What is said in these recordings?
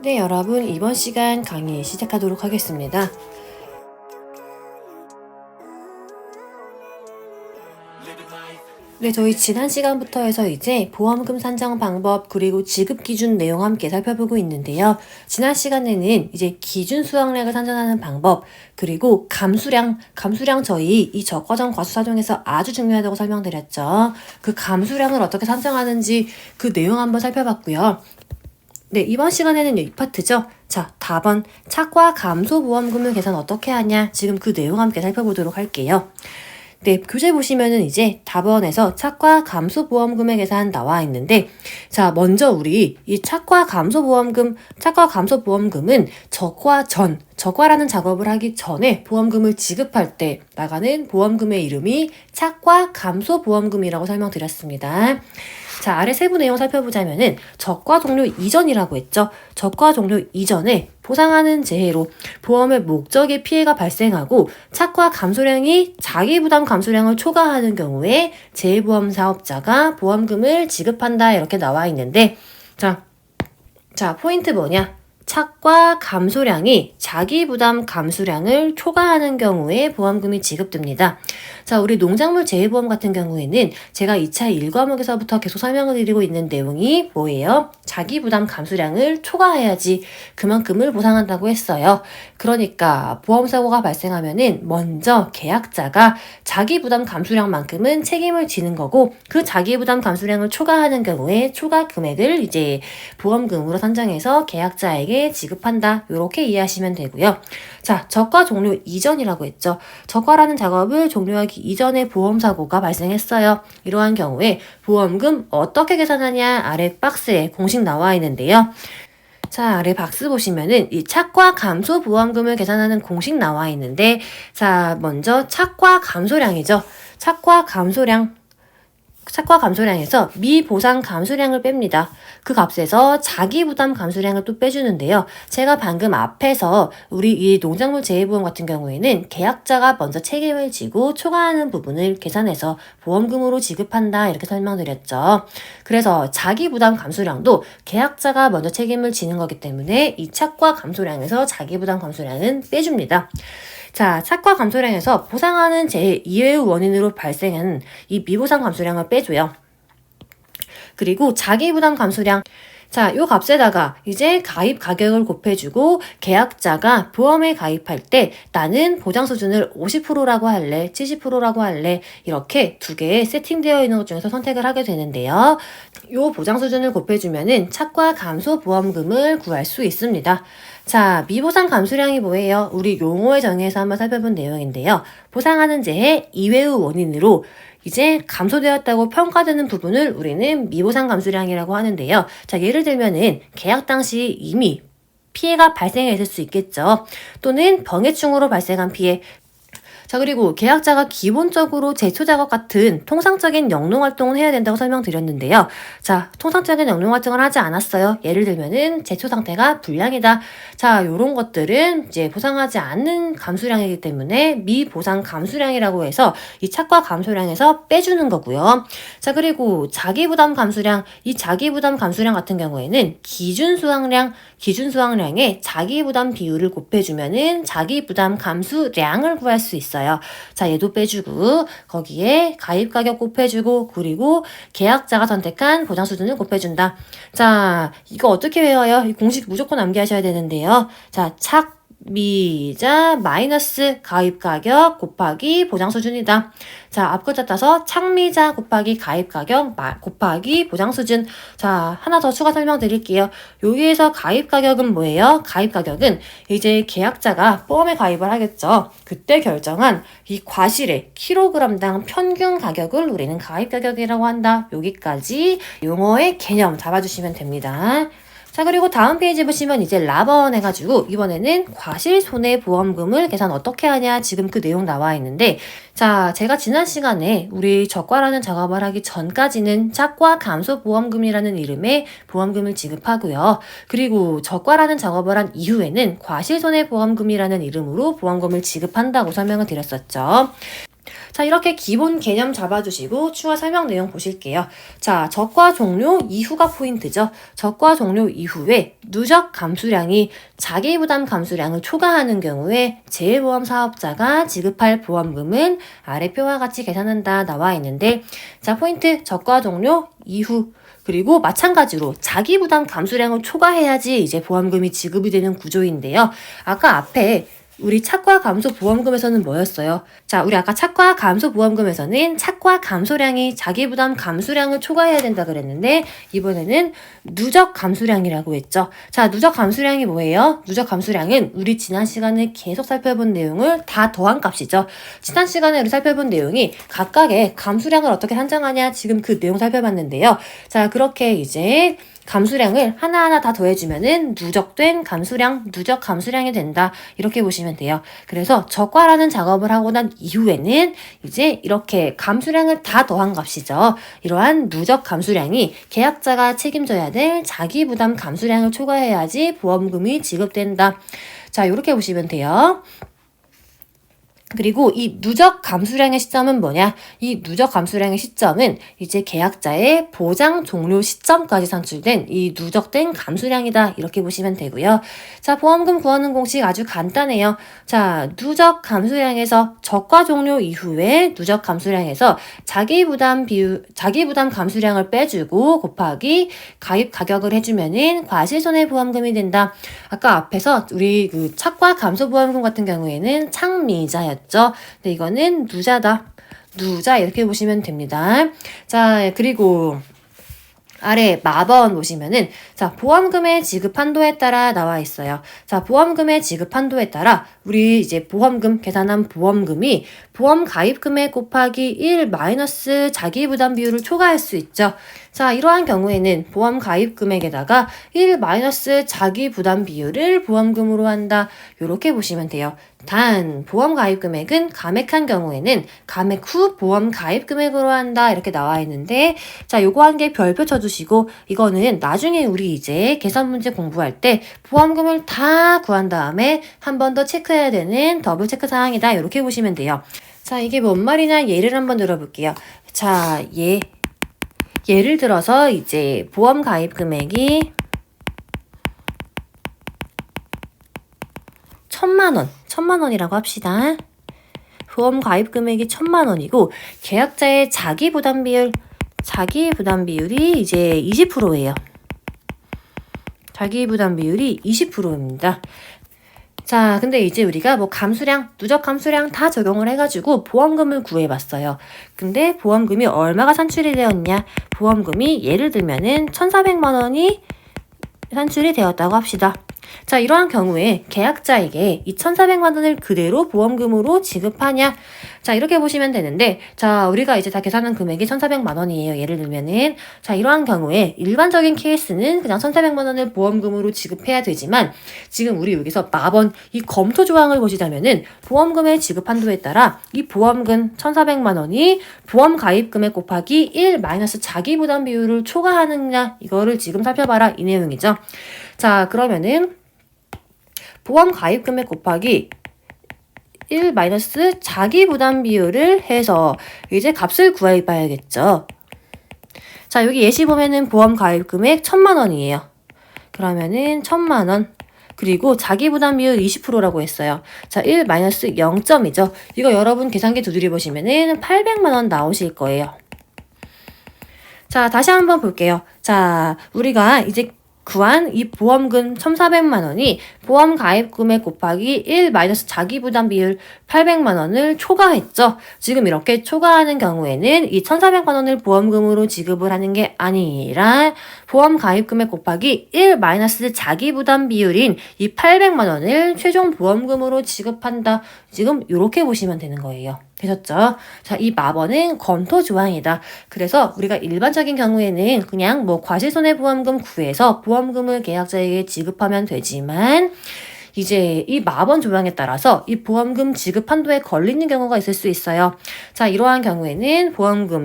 네, 여러분, 이번 시간 강의 시작하도록 하겠습니다. 네, 저희 지난 시간부터 해서 이제 보험금 산정 방법 그리고 지급 기준 내용 함께 살펴보고 있는데요. 지난 시간에는 이제 기준 수확량을 산정하는 방법 그리고 감수량 저희 이 저과정 과수사정에서 아주 중요하다고 설명드렸죠. 그 감수량을 어떻게 산정하는지 그 내용 한번 살펴봤고요. 네, 이번 시간에는 이 파트죠. 자, 답은 차과 감소 보험금을 계산 어떻게 하냐? 지금 그 내용 함께 살펴보도록 할게요. 네, 교재 보시면은 이제 답원에서 차과 감소 보험금의 계산 나와 있는데, 자, 먼저 우리 이 차과 감소 보험금은 적과라는 작업을 하기 전에 보험금을 지급할 때 나가는 보험금의 이름이 차과 감소 보험금이라고 설명드렸습니다. 자, 아래 세부 내용 살펴보자면은 적과 종료 이전이라고 했죠. 적과 종료 이전에 보상하는 재해로 보험의 목적에 피해가 발생하고 차과 감소량이 자기 부담 감소량을 초과하는 경우에 재해보험 사업자가 보험금을 지급한다 이렇게 나와 있는데 자, 포인트 뭐냐? 차과 감소량이 자기 부담 감소량을 초과하는 경우에 보험금이 지급됩니다. 자, 우리 농작물 재해보험 같은 경우에는 제가 2차 1과목에서부터 계속 설명을 드리고 있는 내용이 뭐예요? 자기 부담 감소량을 초과해야지 그만큼을 보상한다고 했어요. 그러니까 보험사고가 발생하면은 먼저 계약자가 자기 부담 감소량만큼은 책임을 지는 거고 그 자기 부담 감소량을 초과하는 경우에 초과 금액을 이제 보험금으로 산정해서 계약자에게 지급한다. 이렇게 이해하시면 되고요. 자, 적과 종료 이전이라고 했죠. 적과라는 작업을 종료하기 이전에 보험사고가 발생했어요. 이러한 경우에 보험금 어떻게 계산하냐 아래 박스에 공식 나와 있는데요. 자, 아래 박스 보시면은 이 차과 감소 보험금을 계산하는 공식 나와 있는데 자, 먼저 차과 감소량이죠. 차과 감소량에서 미보상 감소량을 뺍니다. 그 값에서 자기 부담 감소량을 또 빼주는데요. 제가 방금 앞에서 우리 이 농작물 재해보험 같은 경우에는 계약자가 먼저 책임을 지고 초과하는 부분을 계산해서 보험금으로 지급한다 이렇게 설명드렸죠. 그래서 자기 부담 감소량도 계약자가 먼저 책임을 지는 거기 때문에 이 차과 감소량에서 자기 부담 감소량은 빼줍니다. 자, 차과 감소량에서 보상하는 재해 이외의 원인으로 발생한 이 미보상 감소량을 빼줘요. 그리고 자기 부담 감소량. 자, 요 값에다가 이제 가입 가격을 곱해주고 계약자가 보험에 가입할 때 나는 보장 수준을 50%라고 할래, 70%라고 할래 이렇게 두 개의 세팅되어 있는 것 중에서 선택을 하게 되는데요. 요 보장 수준을 곱해주면은 차과 감소 보험금을 구할 수 있습니다. 자, 미보상 감소량이 뭐예요? 우리 용어의 정의에서 한번 살펴본 내용인데요. 보상하는 재해 이외의 원인으로 이제 감소되었다고 평가되는 부분을 우리는 미보상 감소량이라고 하는데요. 자, 예를 들면은 계약 당시 이미 피해가 발생했을 수 있겠죠. 또는 병해충으로 발생한 피해, 자, 그리고 계약자가 기본적으로 제초 작업 같은 통상적인 영농 활동을 해야 된다고 설명드렸는데요. 자, 통상적인 영농 활동을 하지 않았어요. 예를 들면은 제초 상태가 불량이다. 자, 요런 것들은 이제 보상하지 않는 감수량이기 때문에 미보상 감수량이라고 해서 이 차과 감소량에서 빼주는 거고요. 자, 그리고 자기부담 감수량, 이 자기부담 감수량 같은 경우에는 기준 수확량에 자기부담 비율을 곱해주면은 자기부담 감수량을 구할 수 있어요. 자, 얘도 빼주고 거기에 가입 가격 곱해주고 그리고 계약자가 선택한 보장 수준을 곱해준다. 자, 이거 어떻게 외워요? 이 공식 무조건 암기하셔야 되는데요. 자, 미자 마이너스 가입 가격 곱하기 보장 수준이다. 자, 앞글자 따서 착미자 곱하기 가입 가격 곱하기 보장 수준. 자, 하나 더 추가 설명드릴게요. 여기에서 가입 가격은 뭐예요? 가입 가격은 이제 계약자가 보험에 가입을 하겠죠. 그때 결정한 이 과실의 킬로그램당 평균 가격을 우리는 가입 가격이라고 한다. 여기까지 용어의 개념 잡아주시면 됩니다. 자, 그리고 다음 페이지 보시면 이제 라번 해가지고 이번에는 과실손해보험금을 계산 어떻게 하냐 지금 그 내용 나와 있는데 자, 제가 지난 시간에 우리 적과라는 작업을 하기 전까지는 차과 감소보험금이라는 이름의 보험금을 지급하고요. 그리고 적과라는 작업을 한 이후에는 과실손해보험금이라는 이름으로 보험금을 지급한다고 설명을 드렸었죠. 자, 이렇게 기본 개념 잡아주시고 추가 설명 내용 보실게요. 자, 적과 종료 이후가 포인트죠. 적과 종료 이후에 누적 감수량이 자기 부담 감수량을 초과하는 경우에 재보험 사업자가 지급할 보험금은 아래 표와 같이 계산한다 나와 있는데, 자, 포인트 적과 종료 이후, 그리고 마찬가지로 자기 부담 감수량을 초과해야지 이제 보험금이 지급이 되는 구조인데요. 아까 앞에 우리 착과 감소 보험금에서는 뭐였어요? 자, 우리 아까 착과 감소 보험금에서는 착과 감소량이 자기 부담 감수량을 초과해야 된다 그랬는데, 이번에는 누적 감수량이라고 했죠. 자, 누적 감수량이 뭐예요? 누적 감수량은 우리 지난 시간에 계속 살펴본 내용을 다 더한 값이죠. 지난 시간에 우리 살펴본 내용이 각각의 감수량을 어떻게 산정하냐, 지금 그 내용 살펴봤는데요. 자, 그렇게 이제 감수량을 하나하나 다 더해주면은 누적된 감수량, 누적 감수량이 된다. 이렇게 보시면 돼요. 그래서 적과라는 작업을 하고 난 이후에는 이제 이렇게 감수량을 다 더한 값이죠. 이러한 누적 감수량이 계약자가 책임져야 될 자기 부담 감수량을 초과해야지 보험금이 지급된다. 자, 이렇게 보시면 돼요. 그리고 이 누적 감수량의 시점은 뭐냐? 이 누적 감수량의 시점은 이제 계약자의 보장 종료 시점까지 산출된 이 누적된 감수량이다. 이렇게 보시면 되고요. 자, 보험금 구하는 공식 아주 간단해요. 자, 누적 감수량에서 적과 종료 이후에 누적 감수량에서 자기 부담 감수량을 빼주고 곱하기 가입 가격을 해주면은 과실손해보험금이 된다. 아까 앞에서 우리 그 착과 감소보험금 같은 경우에는 착미자였죠. 근데 이거는 누자다. 누자 이렇게 보시면 됩니다. 자, 그리고 아래 마번 보시면은, 자, 보험금의 지급 한도에 따라 나와 있어요. 자, 보험금의 지급 한도에 따라 우리 이제 보험금 계산한 보험금이 보험 가입 금액 곱하기 1 마이너스 자기 부담 비율을 초과할 수 있죠. 자, 이러한 경우에는 보험 가입 금액에다가 1 마이너스 자기 부담 비율을 보험금으로 한다. 요렇게 보시면 돼요. 단 보험 가입 금액은 감액한 경우에는 감액 후 보험 가입 금액으로 한다. 이렇게 나와 있는데, 자, 요거 한 개 별표 쳐주시고, 이거는 나중에 우리 이제 계산 문제 공부할 때 보험금을 다 구한 다음에 한 번 더 체크해야 되는 더블 체크 사항이다. 이렇게 보시면 돼요. 자, 이게 뭔 말이냐 예를 한번 들어볼게요. 자, 예를 들어서 이제 보험 가입 금액이 1,000만 원이라고 합시다. 보험 가입 금액이 1,000만 원이고 계약자의 자기 부담 비율이 이제 20%예요. 자기 부담 비율이 20%입니다. 자, 근데 이제 우리가 뭐 감수량, 누적 감수량 다 적용을 해가지고 보험금을 구해봤어요. 근데 보험금이 얼마가 산출이 되었냐? 보험금이 예를 들면은 1,400만 원이 산출이 되었다고 합시다. 자, 이러한 경우에 계약자에게 이 1,400만 원을 그대로 보험금으로 지급하냐? 자, 이렇게 보시면 되는데, 자, 우리가 이제 다 계산한 금액이 1,400만 원이에요. 예를 들면은. 자, 이러한 경우에 일반적인 케이스는 그냥 1,400만 원을 보험금으로 지급해야 되지만, 지금 우리 여기서 마번 이 검토 조항을 보시자면은 보험금의 지급 한도에 따라 이 보험금 1,400만 원이 보험 가입 금액 곱하기 1 마이너스 자기 부담 비율을 초과하느냐, 이거를 지금 살펴봐라. 이 내용이죠. 자, 그러면은 보험 가입 금액 곱하기 1 마이너스 자기 부담 비율을 해서 이제 값을 구해 봐야겠죠. 자, 여기 예시 보면은 보험 가입 금액 1,000만 원이에요. 그러면은 1,000만 원. 그리고 자기 부담 비율 20%라고 했어요. 자, 1 마이너스 0점이죠. 이거 여러분 계산기 두드려 보시면은 800만 원 나오실 거예요. 자, 다시 한번 볼게요. 자, 우리가 이제 구한 이 보험금 1,400만 원이 보험 가입 금액 곱하기 1 마이너스 자기 부담 비율 800만 원을 초과했죠. 지금 이렇게 초과하는 경우에는 이 1,400만 원을 보험금으로 지급을 하는 게 아니라 보험 가입 금액 곱하기 1 마이너스 자기 부담 비율인 이 800만 원을 최종 보험금으로 지급한다. 지금 이렇게 보시면 되는 거예요. 되셨죠? 자, 이 마번은 검토 조항이다. 그래서 우리가 일반적인 경우에는 그냥 뭐 과실손해보험금 구해서 보험금을 계약자에게 지급하면 되지만, 이제 이 마번 조항에 따라서 이 보험금 지급 한도에 걸리는 경우가 있을 수 있어요. 자, 이러한 경우에는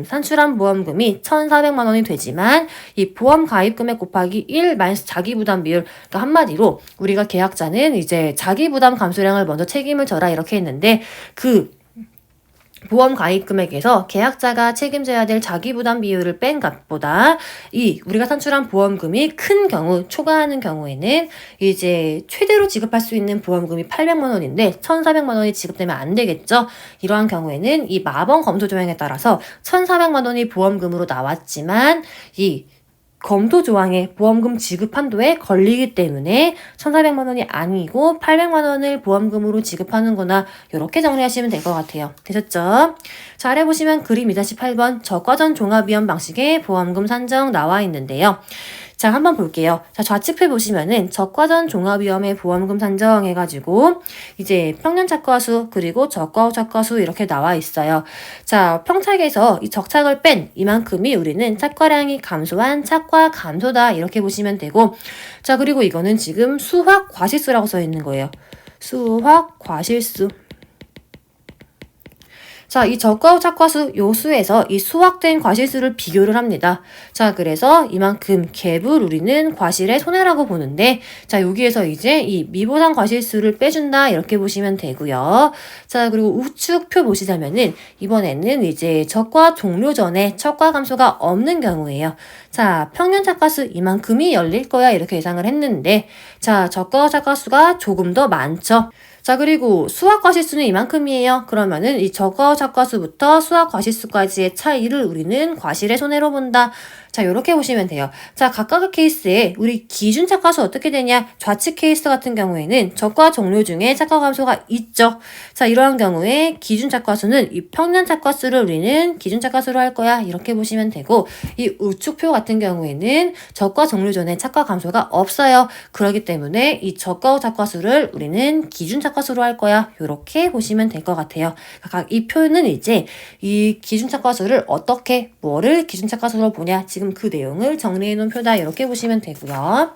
산출한 보험금이 1,400만 원이 되지만 이 보험 가입 금액 곱하기 1 마이너스 자기 부담 비율, 그러니까 한마디로 우리가 계약자는 이제 자기 부담 감수량을 먼저 책임을 져라 이렇게 했는데, 그 보험 가입 금액에서 계약자가 책임져야 될 자기부담 비율을 뺀 값보다 우리가 산출한 보험금이 큰 경우, 초과하는 경우에는 이제 최대로 지급할 수 있는 보험금이 800만 원인데 1,400만 원이 지급되면 안 되겠죠. 이러한 경우에는 이 마번 검토 조항에 따라서 1,400만 원이 보험금으로 나왔지만 이 검토 조항의 보험금 지급 한도에 걸리기 때문에 1,400만 원이 아니고 800만 원을 보험금으로 지급하는 거나 이렇게 정리하시면 될 것 같아요. 되셨죠? 자, 아래 보시면 그림 2-8번 저가전 종합위험 방식의 보험금 산정 나와 있는데요. 자, 한번 볼게요. 자, 좌측표 보시면은 저가전 종합위험의 보험금 산정 해가지고 이제 평년착과수 그리고 저가 후 착과수 이렇게 나와 있어요. 자, 평착에서 이 적착을 뺀 이만큼이 우리는 착과량이 감소한 착과 감소다 이렇게 보시면 되고, 자, 그리고 이거는 지금 수확 과실수라고 써 있는 거예요. 수확 과실수. 자, 이 저가 후 착과수 요 수에서 이 수확된 과실수를 비교를 합니다. 자, 그래서 이만큼 갭을 우리는 과실의 손해라고 보는데, 자, 여기에서 이제 이 미보상 과실수를 빼준다 이렇게 보시면 되고요. 자, 그리고 우측표 보시자면은 이번에는 이제 적과 종료 전에 척과 감소가 없는 경우예요. 자, 평년 착과수 이만큼이 열릴 거야 이렇게 예상을 했는데, 자, 저가 후 착과수가 조금 더 많죠. 자, 그리고 수학 과실수는 이만큼이에요. 그러면은 이 저가 후 착과수부터 수학 과실수까지의 차이를 우리는 과실의 손해로 본다. 자, 요렇게 보시면 돼요. 자, 각각의 케이스에 우리 기준 착과수 어떻게 되냐? 좌측 케이스 같은 경우에는 적과 종료 중에 착과 감소가 있죠. 자, 이러한 경우에 기준 착과수는 이 평년 착과수를 우리는 기준 착과수로 할 거야. 이렇게 보시면 되고, 이 우측표 같은 경우에는 적과 종료 전에 착과 감소가 없어요. 그렇기 때문에 이 적과 후 착과수를 우리는 기준 착과수로 할 거야. 요렇게 보시면 될 것 같아요. 각각 이 표는 이제 이 기준 착과수를 어떻게 뭐를 기준 착과수로 보냐? 지금 그 내용을 정리해 놓은 표다. 이렇게 보시면 되고요.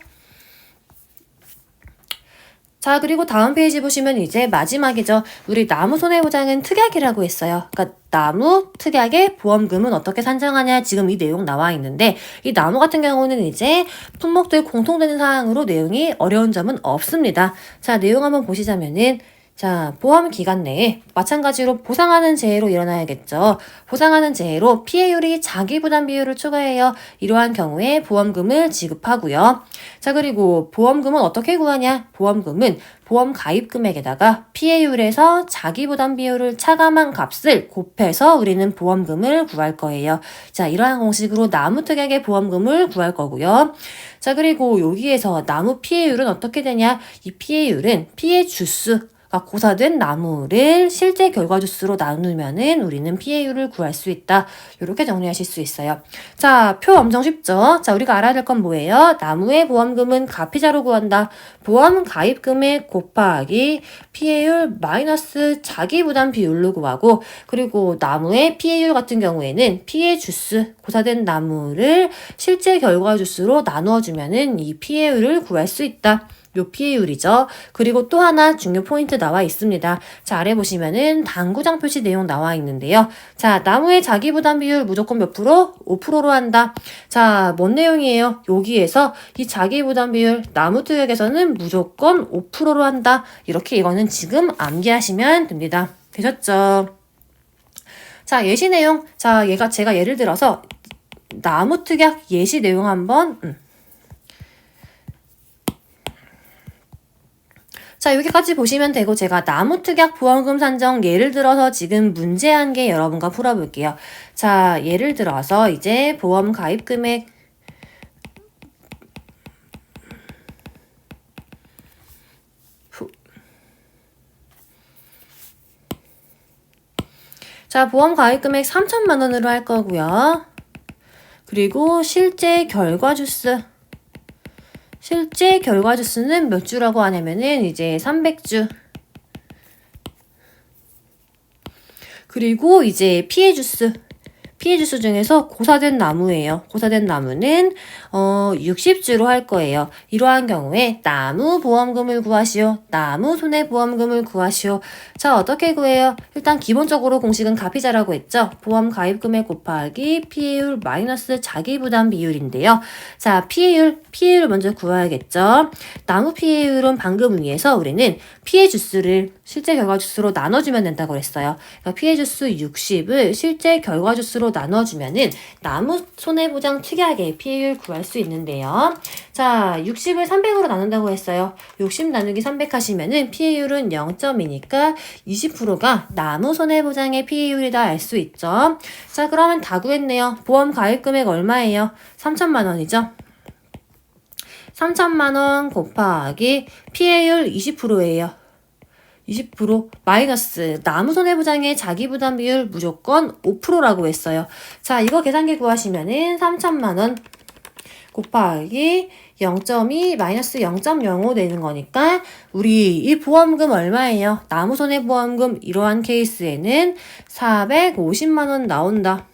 자, 그리고 다음 페이지 보시면 이제 마지막이죠. 우리 나무 손해보장은 특약이라고 했어요. 그러니까 나무 특약의 보험금은 어떻게 산정하냐 지금 이 내용 나와 있는데, 이 나무 같은 경우는 이제 품목들 공통되는 사항으로 내용이 어려운 점은 없습니다. 자, 내용 한번 보시자면은, 자, 보험 기간 내에 마찬가지로 보상하는 재해로 일어나야겠죠. 보상하는 재해로 피해율이 자기부담 비율을 초과해요. 이러한 경우에 보험금을 지급하고요. 자, 그리고 보험금은 어떻게 구하냐? 보험금은 보험 가입 금액에다가 피해율에서 자기부담 비율을 차감한 값을 곱해서 우리는 보험금을 구할 거예요. 자, 이러한 공식으로 나무 특약의 보험금을 구할 거고요. 자, 그리고 여기에서 나무 피해율은 어떻게 되냐? 이 피해율은 피해 주수, 고사된 나무를 실제 결과 주수로 나누면은 우리는 피해율을 구할 수 있다. 이렇게 정리하실 수 있어요. 자, 표 엄청 쉽죠? 자, 우리가 알아야 될 건 뭐예요? 나무의 보험금은 가피자로 구한다. 보험 가입 금액 곱하기 피해율 마이너스 자기부담 비율로 구하고, 그리고 나무의 피해율 같은 경우에는 피해 주수, 고사된 나무를 실제 결과 주수로 나누어 주면은 이 피해율을 구할 수 있다. 요 피해율이죠. 그리고 또 하나 중요 포인트 나와 있습니다. 자, 아래 보시면은 당구장 표시 내용 나와 있는데요. 자, 나무의 자기부담 비율 무조건 몇 프로? 5%로 한다. 자, 뭔 내용이에요? 여기에서 이 자기부담 비율 나무 특약에서는 무조건 5%로 한다. 이렇게 이거는 지금 암기하시면 됩니다. 되셨죠? 자, 예시 내용. 자, 제가 예를 들어서 나무 특약 예시 내용 한번 자, 여기까지 보시면 되고, 제가 나무 특약 보험금 산정 예를 들어서 지금 문제 한 개 여러분과 풀어볼게요. 자, 예를 들어서 이제 보험 가입 금액 자, 보험 가입 금액 3천만 원으로 할 거고요. 그리고 실제 결과 주수. 실제 결과 주수는 몇 주라고 하냐면은 이제 300주. 그리고 이제 피해 주수. 피해 주수 중에서 고사된 나무예요. 고사된 나무는 60주로 할 거예요. 이러한 경우에 나무 보험금을 구하시오. 나무 손해보험금을 구하시오. 자, 어떻게 구해요? 일단 기본적으로 공식은 가피자라고 했죠. 보험 가입 금액 곱하기 피해율 마이너스 자기부담 비율인데요. 자, 피해율 먼저 구해야겠죠. 나무 피해율은 방금 위에서 우리는 피해 주수를 실제 결과주수로 나눠주면 된다고 그랬어요. 그러니까 피해 주수 60을 실제 결과주수로 나눠주면은 나무 손해보장 특약의 피해율 구할 수 있는데요. 자, 60을 300으로 나눈다고 했어요. 60 나누기 300 하시면은 피해율은 0점이니까 20%가 나무 손해보장의 피해율이다 알 수 있죠. 자, 그러면 다 구했네요. 보험 가입 금액 얼마예요? 3천만 원이죠. 3천만 원 곱하기 피해율 20%예요. 20% 마이너스 나무 손해보장의 자기부담 비율 무조건 5%라고 했어요. 자, 이거 계산기 구하시면은 3천만 원 곱하기 0.2 마이너스 0.05 되는 거니까 우리 이 보험금 얼마예요? 나무 손해보험금 이러한 케이스에는 450만 원 나온다.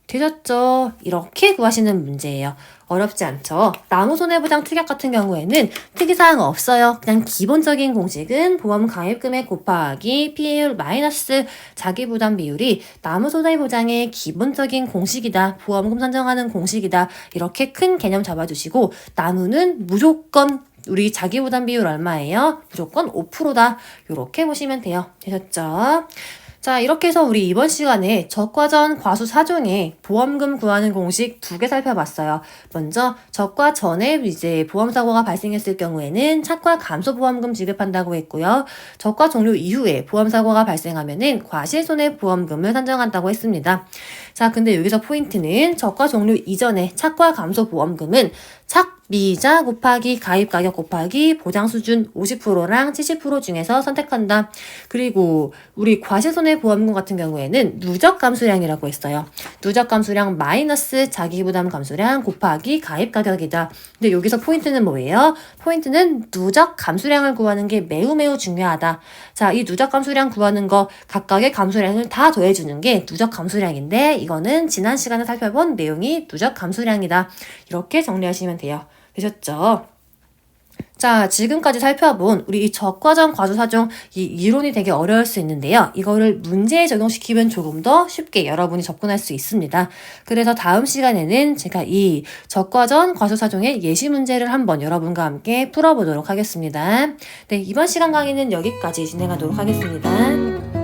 되셨죠? 이렇게 구하시는 문제예요. 어렵지 않죠? 나무 손해보장 특약 같은 경우에는 특이사항 없어요. 그냥 기본적인 공식은 보험 가입금액 곱하기 피해율 마이너스 자기부담 비율이 나무 손해보장의 기본적인 공식이다. 보험금 산정하는 공식이다. 이렇게 큰 개념 잡아주시고 나무는 무조건 우리 자기부담 비율 얼마예요? 무조건 5%다. 이렇게 보시면 돼요. 되셨죠? 자, 이렇게 해서 우리 이번 시간에 적과전 과수 4종의 보험금 구하는 공식 2개 살펴봤어요. 먼저 적과 전에 이제 보험사고가 발생했을 경우에는 착과 감소 보험금 지급한다고 했고요. 적과 종료 이후에 보험사고가 발생하면은 과실손해보험금을 산정한다고 했습니다. 자, 근데 여기서 포인트는 적과 종료 이전에 착과 감소 보험금은 착미자 곱하기 가입가격 곱하기 보장수준 50%랑 70% 중에서 선택한다. 그리고 우리 과실손해보험금 같은 경우에는 누적감수량이라고 했어요. 누적감수량 마이너스 자기부담 감수량 곱하기 가입가격이다. 근데 여기서 포인트는 뭐예요? 포인트는 누적감수량을 구하는 게 매우 중요하다. 자, 이 누적감수량 구하는 거 각각의 감수량을 다 더해주는 게 누적감수량인데 이거는 지난 시간에 살펴본 내용이 누적감수량이다. 이렇게 정리하시면 돼요. 되셨죠? 자, 지금까지 살펴본 우리 이 적과전 과수사종 이 이론이 되게 어려울 수 있는데요. 이거를 문제에 적용시키면 조금 더 쉽게 여러분이 접근할 수 있습니다. 그래서 다음 시간에는 제가 이 적과전 과수사종의 예시 문제를 한번 여러분과 함께 풀어보도록 하겠습니다. 네, 이번 시간 강의는 여기까지 진행하도록 하겠습니다.